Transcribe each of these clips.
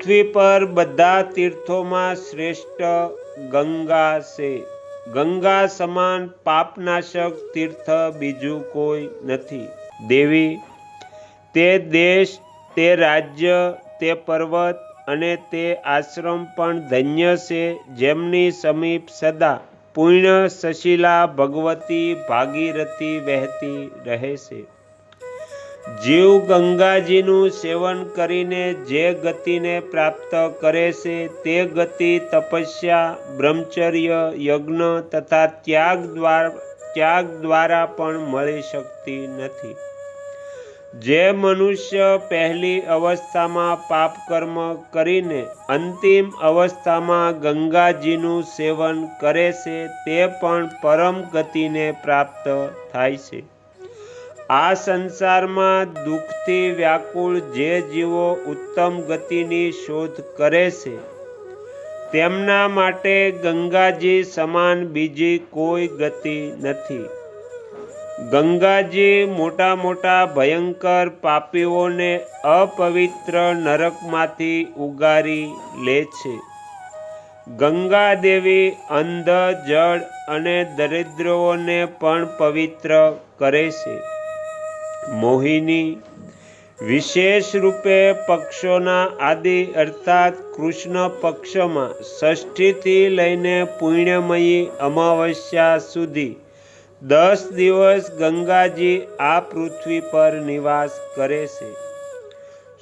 પૃથ્વી પર બધા તીર્થોમાં શ્રેષ્ઠ ગંગા છે. ગંગા સમાન પાપનાશક તીર્થ બીજું કોઈ નથી. દેવી, તે દેશ, તે રાજ્ય, તે પર્વત અને તે આશ્રમ પણ ધન્ય છે, જેમની સમીપ સદા પુણ્ય સશીલા ભગવતી ભાગીરથી વહેતી રહે છે. જીવ ગંગાજીનું સેવન કરીને જે ગતિને પ્રાપ્ત કરે છે, તે ગતિ તપસ્યા, બ્રહ્મચર્ય, યજ્ઞ તથા ત્યાગ દ્વારા પણ મળી શકતી નથી. જે મનુષ્ય પહેલી અવસ્થામાં પાપ કર્મ કરીને અંતિમ અવસ્થામાં ગંગાજીનું સેવન કરે છે, તે પણ પરમ ગતિને પ્રાપ્ત થાય છે. આ સંસારમાં દુઃખથી વ્યાકુળ જે જીવો ઉત્તમ ગતિની શોધ કરે છે, તેમના માટે ગંગાજી સમાન બીજી કોઈ ગતિ નથી. ગંગાજી મોટા મોટા ભયંકર પાપીઓને અપવિત્ર નરકમાંથી ઉગારી લે છે. ગંગા દેવી અંધ, જડ અને દરિદ્રોને પણ પવિત્ર કરે છે. મોહિની, વિશેષ રૂપે પક્ષોના આદિ અર્થાત કૃષ્ણ પક્ષમાં ષષ્ઠીથી લઈને પુણ્યમયી અમાવસ્યા સુધી 10 દિવસ ગંગાજી આ પૃથ્વી પર નિવાસ કરે છે.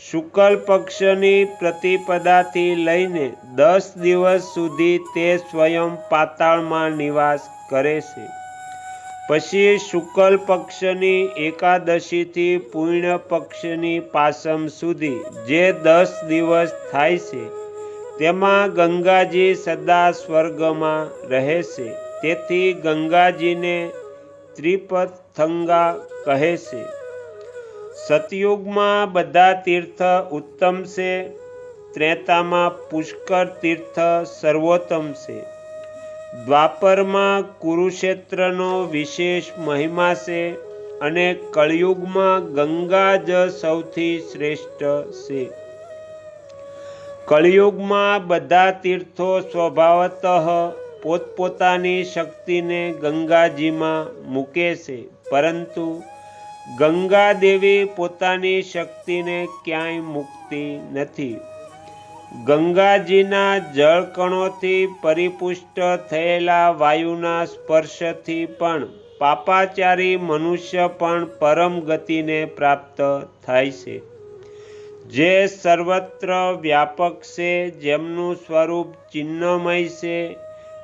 શુક્લ પક્ષની પ્રતિપદાથી લઈને 10 દિવસ સુધી તે સ્વયં પાતાળમાં નિવાસ કરે છે. પછી શુક્લ પક્ષની એકાદશીથી પૂર્ણ પક્ષની પાસમ સુધી જે 10 દિવસ થાય છે, તેમાં ગંગાજી સદા સ્વર્ગમાં રહે છે. તેથી ગંગાજીને ત્રિપથંગા કહે છે. સતયુગમાં બધા તીર્થ ઉત્તમ છે. ત્રેતામાં પુષ્કર તીર્થ સર્વોત્તમ છે. દ્વાપરમાં કુરુક્ષેત્રનો વિશેષ મહિમા છે અને કળિયુગમાં ગંગા જ સૌથી શ્રેષ્ઠ છે. કળિયુગમાં બધા તીર્થો સ્વભાવતઃ પોતપોતાની શક્તિને ગંગાજીમાં મૂકે છે, પરંતુ ગંગા દેવી પોતાની શક્તિને ક્યાંય મૂકતી નથી. ગંગાજીના જળકણોથી પરિપુષ્ટ થયેલા વાયુના સ્પર્શથી પણ પાપાચારી મનુષ્ય પણ પરમ ગતિને પ્રાપ્ત થાય છે. જે સર્વત્ર વ્યાપક છે, જેમનું સ્વરૂપ ચિન્મય છે,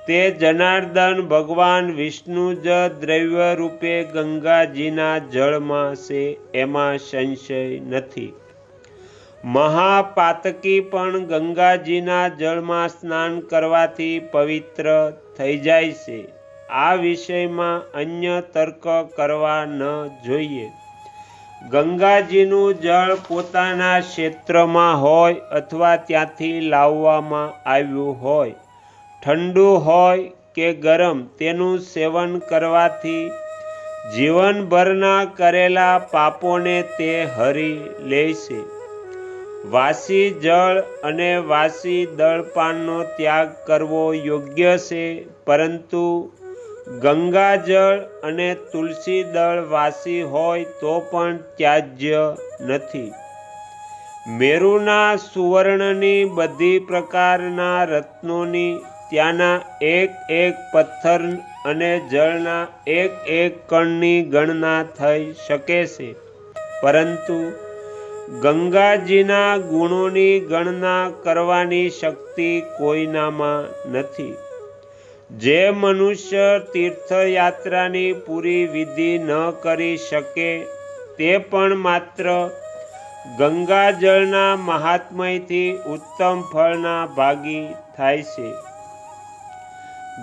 તે જનાર્દન ભગવાન વિષ્ણુ જ દ્રવ્ય રૂપે ગંગાજીના જળમાં છે, એમાં સંશય નથી. મહાપાતકી પણ ગંગાજીના જળમાં સ્નાન કરવાથી પવિત્ર થઈ જાય છે. આ વિષયમાં અન્ય તર્ક કરવા ન જોઈએ. ગંગાજીનું જળ પોતાના ક્ષેત્રમાં હોય અથવા ત્યાંથી લાવવામાં આવ્યું હોય, ઠંડુ હોય કે ગરમ, તેનું સેવન કરવાથી જીવનભરના કરેલા પાપોને તે હરી લે છે. વાસી જળ અને વાસી દળપાનનો ત્યાગ કરવો યોગ્ય છે, પરંતુ ગંગાજળ અને તુલસી દળ વાસી હોય તો પણ ત્યાજ્ય નથી. મેરુના સુવર્ણની બધી પ્રકારના રત્નોની, ત્યાંના એક એક પથ્થર અને જળના એક એક કણની ગણના થઈ શકે છે, પરંતુ ગંગાજીના ગુણોની ગણના કરવાની શક્તિ કોઈનામાં નથી. જે મનુષ્ય તીર્થયાત્રાની પૂરી વિધિ ન કરી શકે, તે પણ માત્ર ગંગાજળના મહાત્મયથી ઉત્તમ ફળના ભાગી થાય છે.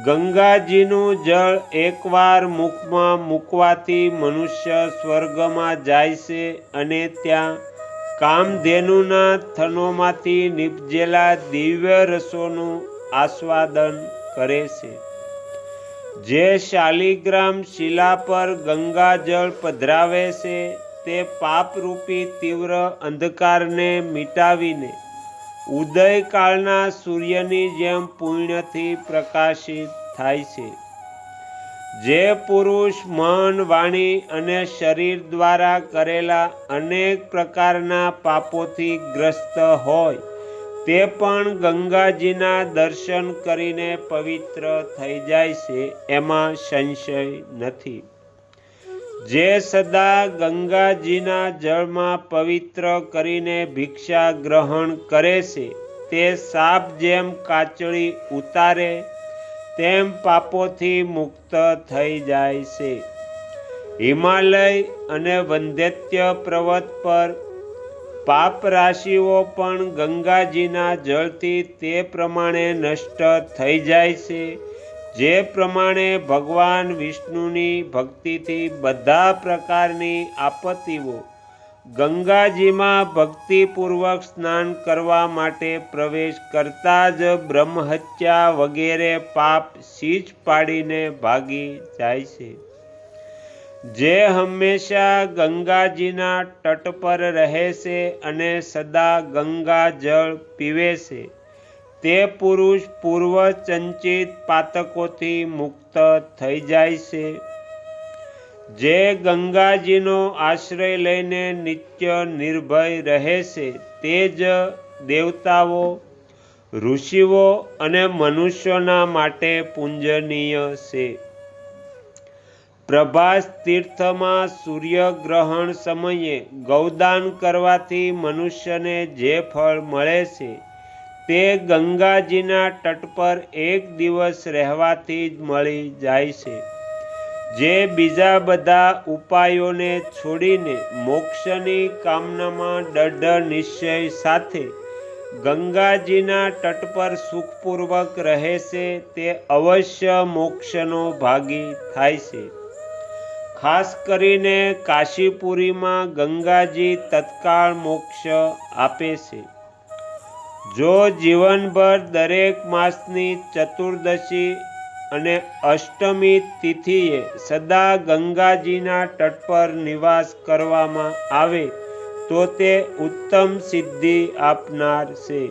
ગંગાજીનું જળ એકવાર મુખમાં મૂકવાથી મનુષ્ય સ્વર્ગમાં જાય છે અને ત્યાં કામધેનુના થનોમાંથી નીપજેલા દિવ્ય રસોનું આસ્વાદન કરે છે. જે શાલિગ્રામ શિલા પર ગંગાજળ પધરાવે છે, તે પાપરૂપી તીવ્ર અંધકારને મિટાવીને ઉદયકાળના સૂર્યની જેમ પુણ્યથી પ્રકાશિત થાય છે. જે પુરુષ મન, વાણી અને શરીર દ્વારા કરેલા અનેક પ્રકારના પાપોથી ગ્રસ્ત હોય તે પણ ગંગાજીના દર્શન કરીને પવિત્ર થઈ જાય છે, એમાં સંશય નથી. જે સદા ગંગાજીના જળમાં પવિત્ર કરીને ભિક્ષા ગ્રહણ કરે છે તે સાપ જેમ કાચળી ઉતારે તેમ પાપોથી મુક્ત થઈ જાય છે. હિમાલય અને વંધ્યત્ય પર્વત પર પાપ રાશિઓ પણ ગંગાજીના જળથી તે પ્રમાણે નષ્ટ થઈ જાય છે જે પ્રમાણે ભગવાન વિષ્ણુની ભક્તિથી બધા પ્રકારની આપત્તિઓ ગંગાજીમાં ભક્તિપૂર્વક સ્નાન કરવા માટે પ્રવેશ કરતા જ બ્રહ્મહત્યા વગેરે પાપ સીંચ પાડીને ભાગી જાય છે. જે હંમેશા ગંગાજીના તટ પર રહે છે અને સદા ગંગા જળ પીવે છે તે પુરુષ પૂર્વ સંચિત પાતકોથી મુક્ત થઈ જાય છે. જે ગંગાજીનો આશ્રય લઈને નિત્ય નિર્ભય રહે છે તે જ દેવતાઓ, ઋષિઓ અને મનુષ્યોના માટે પૂજનીય છે. પ્રભાસ તીર્થમાં સૂર્યગ્રહણ સમયે ગૌદાન કરવાથી મનુષ્યને જે ફળ મળે છે તે ગંગાજીના તટ પર એક દિવસ રહેવાથી જ મળી જાય છે. જે બીજા બધા ઉપાયોને છોડીને મોક્ષની કામનામાં દ્રઢ નિશ્ચય સાથે ગંગાજીના તટ પર સુખપૂર્વક રહે છે તે અવશ્ય મોક્ષનો ભાગી થાય છે. ખાસ કરીને કાશીપુરીમાં ગંગાજી તત્કાળ મોક્ષ આપે છે. જો જીવનભર દરેક માસની ચતુર્દશી અને અષ્ટમી તિથિએ સદા ગંગાજીના તટ પર નિવાસ કરવામાં આવે તો તે ઉત્તમ સિદ્ધિ આપનાર છે.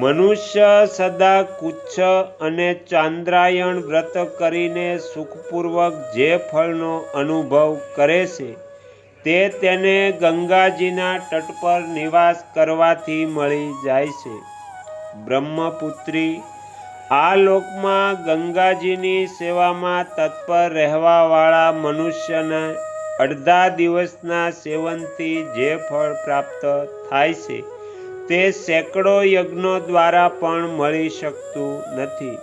મનુષ્ય સદા કુચ્છ અને ચાંદ્રાયણ વ્રત કરીને સુખપૂર્વક જે ફળનો અનુભવ કરે છે તે તેને ગંગાજીના તટ પર નિવાસ કરવાથી મળી જાય છે. બ્રહ્મપુત્રી, આ લોકમાં ગંગાજીની સેવામાં તત્પર રહેવાવાળા મનુષ્યને અડધા દિવસના સેવનથી જે ફળ પ્રાપ્ત થાય છે તે સેંકડો યજ્ઞો દ્વારા પણ મળી શકતું નથી.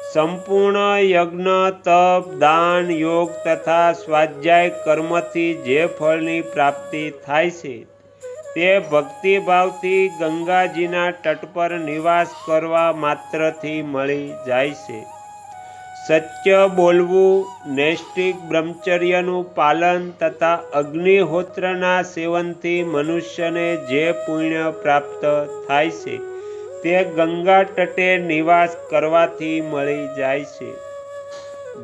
સંપૂર્ણ યજ્ઞ, તપ, દાન, યોગ તથા સ્વાધ્યાય કર્મથી જે ફળની પ્રાપ્તિ થાય છે તે ભક્તિભાવથી ગંગાજીના તટ પર નિવાસ કરવા માત્રથી મળી જાય છે. સત્ય બોલવું, નૈષ્ઠિક બ્રહ્મચર્યનું પાલન તથા અગ્નિહોત્રના સેવનથી મનુષ્યને જે પુણ્ય પ્રાપ્ત થાય છે તે ગંગા તટે નિવાસ કરવાથી મળી જાય છે.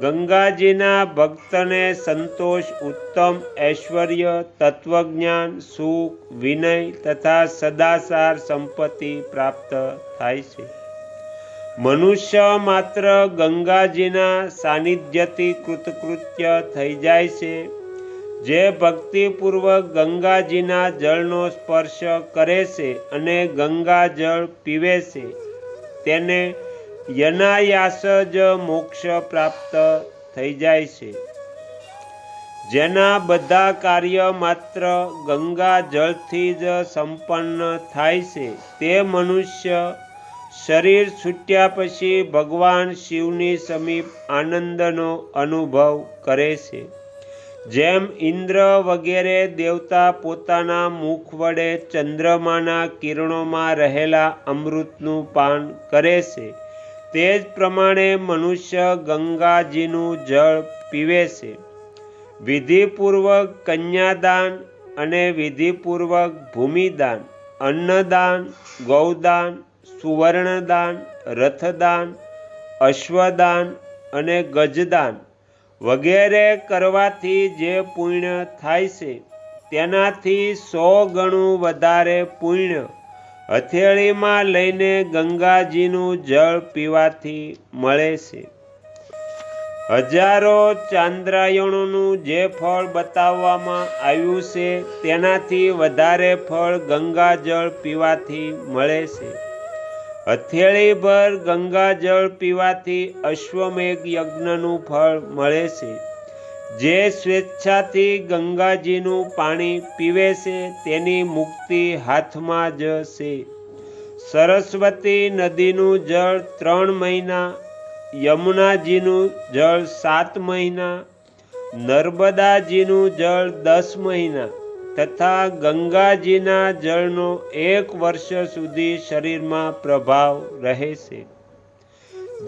ગંગાજીના ભક્તને સંતોષ, ઉત્તમ ઐશ્વર્ય, તત્વજ્ઞાન, સુખ, વિનય તથા સદાચાર સંપત્તિ પ્રાપ્ત થાય છે. મનુષ્ય માત્ર ગંગાજીના સાનિધ્યથી કૃતકૃત્ય થઈ જાય છે. જે ભક્તિપૂર્વક ગંગાજીના જળનો સ્પર્શ કરે છે અને ગંગા જળ પીવે છે તેને યનાયાસ જ મોક્ષ પ્રાપ્ત થઈ જાય છે. જેના બધા કાર્ય માત્ર ગંગા જળથી જ સંપન્ન થાય છે તે મનુષ્ય શરીર છૂટ્યા પછી ભગવાન શિવની સમીપ આનંદનો અનુભવ કરે છે. જેમ ઇન્દ્ર વગેરે દેવતા પોતાના મુખ વડે ચંદ્રમાના કિરણોમાં રહેલા અમૃતનું પાન કરે છે તે જ પ્રમાણે મનુષ્ય ગંગાજીનું જળ પીવે છે. વિધિપૂર્વક કન્યાદાન અને વિધિપૂર્વક ભૂમિદાન, અન્નદાન, ગૌદાન, સુવર્ણદાન, રથદાન, અશ્વદાન અને ગજદાન વગેરે કરવાથી જે પુણ્ય થાય છે તેનાથી 100 ગણું વધારે પુણ્ય હથેળીમાં લઈને ગંગાજીનું જળ પીવાથી મળે છે. હજારો ચાંદ્રાયણોનું જે ફળ બતાવવામાં આવ્યું છે તેનાથી વધારે ફળ ગંગાજળ પીવાથી મળે છે. હથેળીભર ગંગાજળ પીવાથી અશ્વમેઘ યજ્ઞનું ફળ મળે છે. જે સ્વેચ્છાથી ગંગાજીનું પાણી પીવે છે તેની મુક્તિ હાથમાં જ છે. સરસ્વતી નદીનું જળ 3 મહિના, યમુનાજીનું જળ 7 મહિના, નર્મદાજીનું જળ 10 મહિના તથા ગંગાજીના જળનો 1 વર્ષ સુધી શરીરમાં પ્રભાવ રહે છે.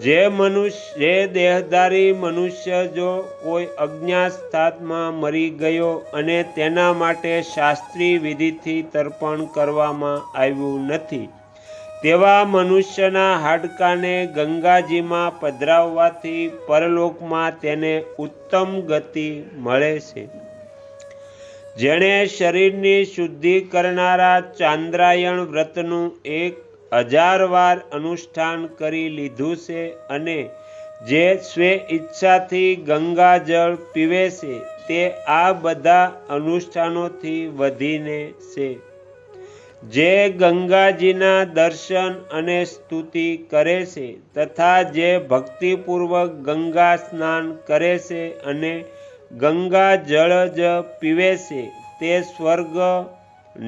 જે દેહધારી મનુષ્ય જો કોઈ અજ્ઞાસ્થાનમાં મરી ગયો અને તેના માટે શાસ્ત્રીય વિધિથી તર્પણ કરવામાં આવ્યું નથી, તેવા મનુષ્યના હાડકાને ગંગાજીમાં પધરાવવાથી પરલોકમાં તેને ઉત્તમ ગતિ મળે છે. જેણે શરીરની શુદ્ધિ કરનારા ચાંદ્રાયણ વ્રતનું 1000 વાર અનુષ્ઠાન કરી લીધું છે અને જે સ્વે ઈચ્છાથી ગંગાજળ પીવે છે તે આ બધા અનુષ્ઠાનોથી વધીને છે. જે ગંગાજીના દર્શન અને સ્તુતિ કરે છે તથા જે ભક્તિપૂર્વક ગંગા સ્નાન કરે છે અને ગંગા જળ જ પીવે છે તે સ્વર્ગ,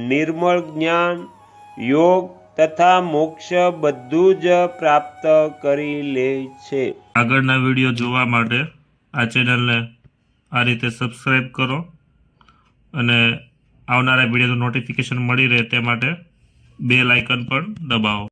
નિર્મળ જ્ઞાન, યોગ તથા મોક્ષ બધું જ પ્રાપ્ત કરી લે છે. આગળના વિડીયો જોવા માટે આ ચેનલને આ રીતે સબસ્ક્રાઈબ કરો અને આવનારા વિડીયોનું નોટિફિકેશન મળી રહે તે માટે બેલ આઇકન પણ દબાવો.